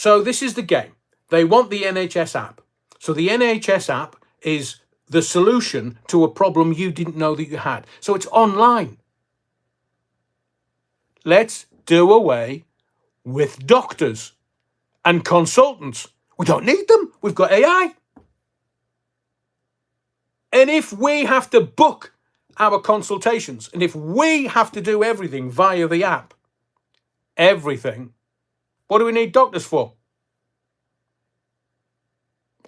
So this is the game. They want the NHS app. So the NHS app is the solution to a problem you didn't know that you had. So it's online. Let's do away with doctors and consultants. We don't need them. We've got AI. And if we have to book our consultations, and if we have to do everything via the app, everything, what do we need doctors for?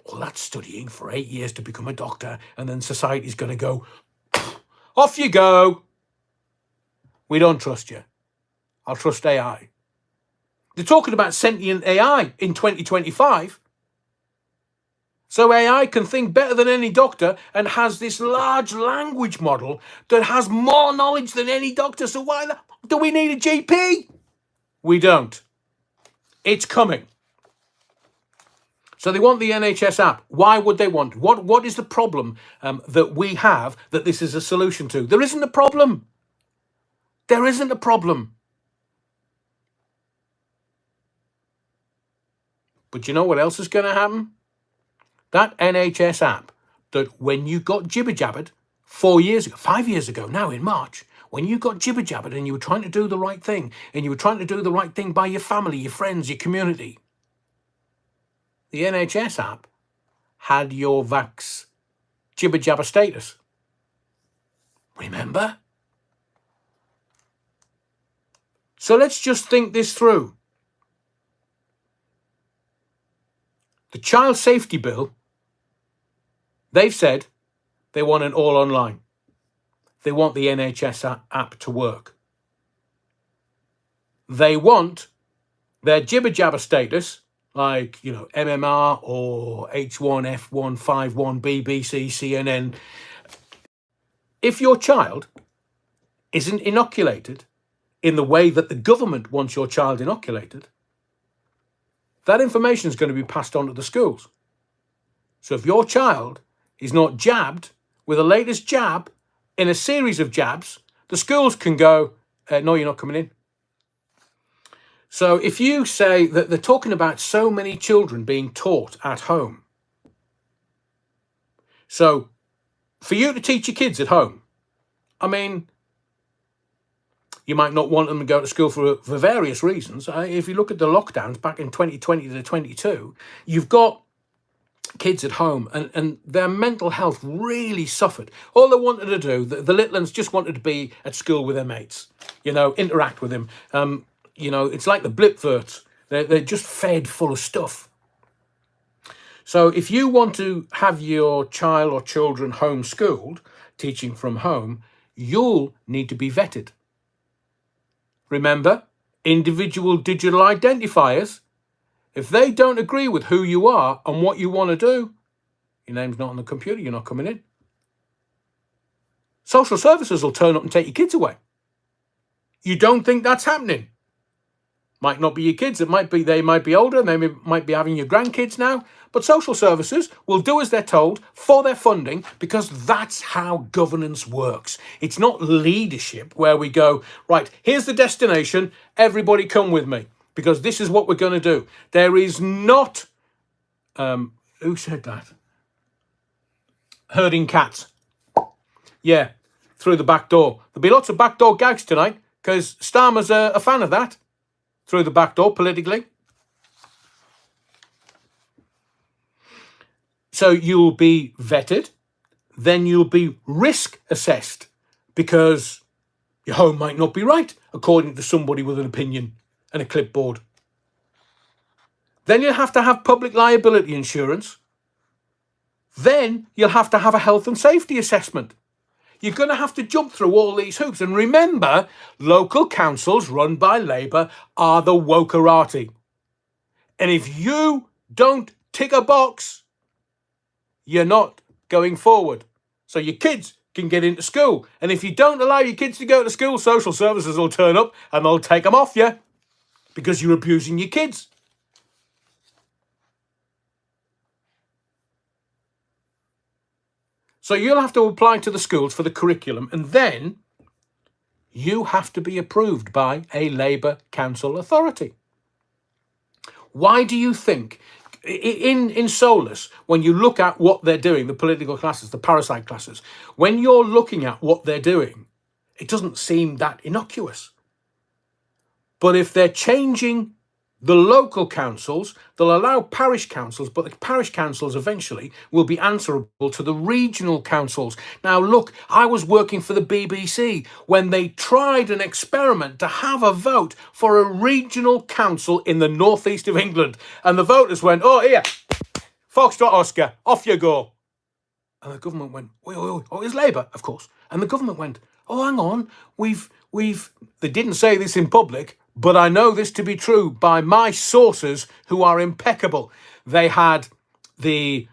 Well, that's studying for 8 years to become a doctor, and then society's going to go, off you go. We don't trust you. I'll trust AI. They're talking about sentient AI in 2025. So AI can think better than any doctor and has this large language model that has more knowledge than any doctor. So why do we need a GP? We don't. It's coming. So they want the NHS app. Why would they want? What is the problem that we have that this is a solution to? There isn't a problem. There isn't a problem. But you know what else is going to happen? That NHS app that when you got jibber-jabbered 5 years ago, now in March, when you got jibber-jabbered and you were trying to do the right thing, and you were trying to do the right thing by your family, your friends, your community, the NHS app had your vax jibber-jabber status. Remember? So let's just think this through. The Child Safety Bill, they've said they want it all online. They want the NHS app to work. They want their jibber-jabber status, like, MMR or H1F151 BBC CNN. If your child isn't inoculated in the way that the government wants your child inoculated, that information is going to be passed on to the schools. So if your child is not jabbed with the latest jab in a series of jabs, the schools can go, no, you're not coming in. So if you say that they're talking about so many children being taught at home. So for you to teach your kids at home, you might not want them to go to school for various reasons. If you look at the lockdowns back in 2020 to 22, you've got kids at home and their mental health really suffered. All they wanted to do, the little ones just wanted to be at school with their mates, interact with them. It's like the blipverts. They're just fed full of stuff. So if you want to have your child or children homeschooled, teaching from home, you'll need to be vetted. Remember, individual digital identifiers. If they don't agree with who you are and what you want to do, your name's not on the computer, you're not coming in. Social services will turn up and take your kids away. You don't think that's happening? Might not be your kids, they might be older, they might be having your grandkids now, but social services will do as they're told for their funding, because that's how governance works. It's not leadership where we go, right, here's the destination, everybody come with me, because this is what we're going to do. There is not, who said that? Herding cats. Yeah, through the back door. There'll be lots of backdoor gags tonight, because Starmer's a fan of that. Through the back door, politically. So you'll be vetted, then you'll be risk assessed, because your home might not be right, according to somebody with an opinion and a clipboard. Then you'll have to have public liability insurance. Then you'll have to have a health and safety assessment. You're going to have to jump through all these hoops. And remember, local councils run by Labour are the wokerati. And if you don't tick a box, you're not going forward. So your kids can get into school. And if you don't allow your kids to go to school, social services will turn up and they'll take them off you because you're abusing your kids. So you'll have to apply to the schools for the curriculum, and then you have to be approved by a Labour council authority. Why do you think in Solus, when you look at what they're doing, the political classes, the parasite classes, when you're looking at what they're doing, it doesn't seem that innocuous. But if they're changing the local councils, they'll allow parish councils, but the parish councils eventually will be answerable to the regional councils. Now, look, I was working for the BBC when they tried an experiment to have a vote for a regional council in the northeast of England. And the voters went, oh, here, Foxtrot Oscar, off you go. And the government went, oh, it was Labour, of course. And the government went, oh, hang on, they didn't say this in public, but I know this to be true by my sources who are impeccable. They had the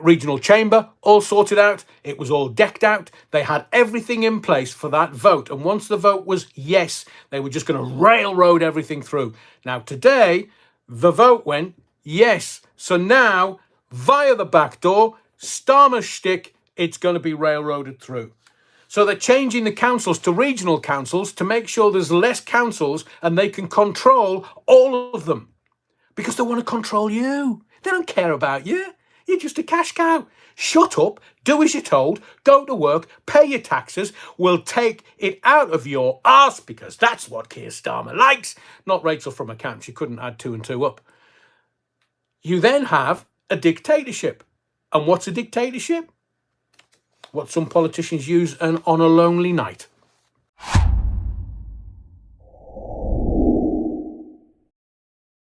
regional chamber all sorted out. It was all decked out. They had everything in place for that vote. And once the vote was yes, they were just going to railroad everything through. Now, today, the vote went yes. So now, via the back door, Starmer's shtick, it's going to be railroaded through. So they're changing the councils to regional councils to make sure there's less councils and they can control all of them. Because they want to control you. They don't care about you. You're just a cash cow. Shut up, do as you're told, go to work, pay your taxes. We'll take it out of your arse because that's what Keir Starmer likes. Not Rachel from a camp. She couldn't add 2 and 2 up. You then have a dictatorship. And what's a dictatorship? What some politicians use on a lonely night.